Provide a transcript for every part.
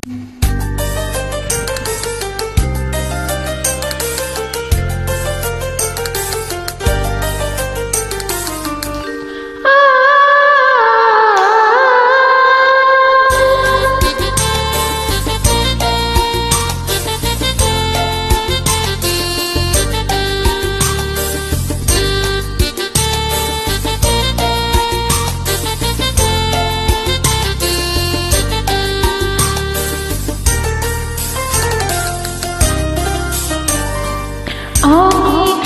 অনেক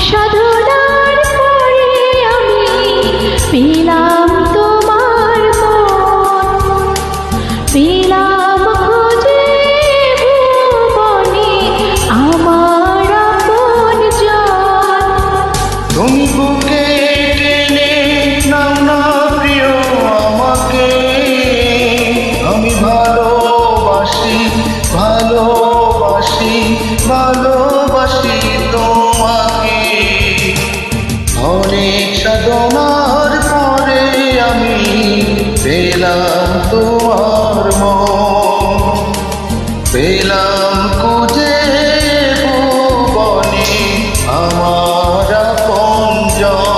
সাধনার পরে আমি পেলাম তোমার মন, পেলাম খুঁজে ভুবনে আমার আপনজন। তুমি বুকে টেনে নাও না প্রিয় আমাকে, আমি ভালোবাসি ভালোবাসি ভালোবাসি তোমাকে। অনেক সাধনার পরে আমি পেলাম তোমার মন, পেলাম খুঁজে ভুবনে আমার আপনজন।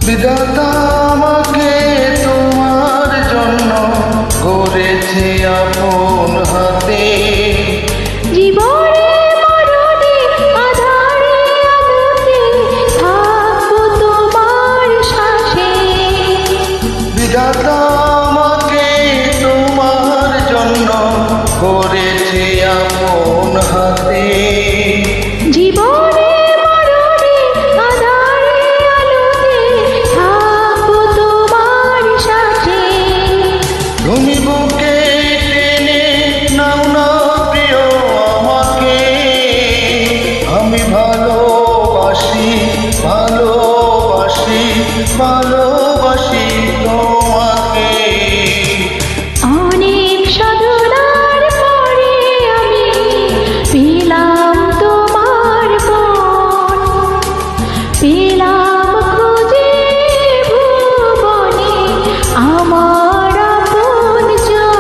বিধাতা আমাকে তোমার জন্য করেছে আপন হাতে, জীবনে মরণে আঁধারে আলোতে থাকবো তোমার সাথে। বিধাতা আমাকে তোমার জন্য করেছে আপন হাতে, জীবনে মরণে আঁধারে আলোতে থাকবো তোমার সাথে। তুমি বুকে টেনে নাও না প্রিয় আমাকে, আমি ভালোবাসি ভালোবাসি ভালোবাসি তোমাকে। অনেক সাধনার পরে আমি পেলাম তোমার মন, পেলাম খুঁজে ভুবনে আমার আপনজন।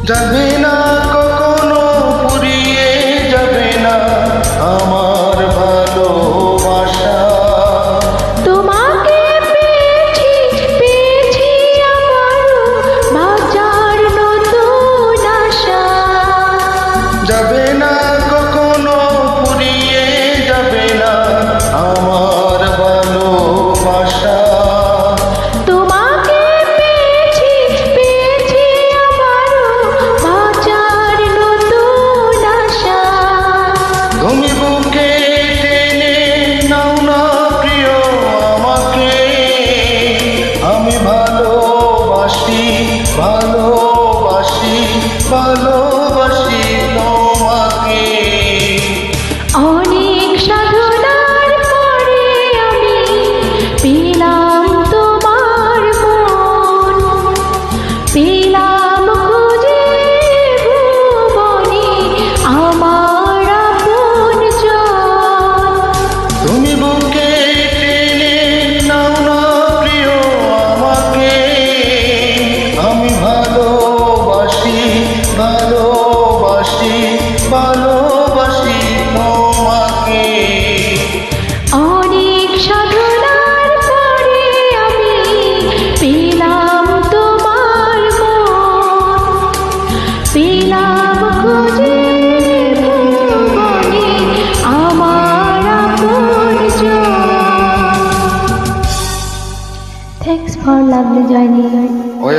যাবে না কখনো পুরিয়ে যাবে না আমার ভালোবাসা, তোমাকে পেয়েছি পেয়েছি আমারও বাঁচার নতুন আশা। যাবে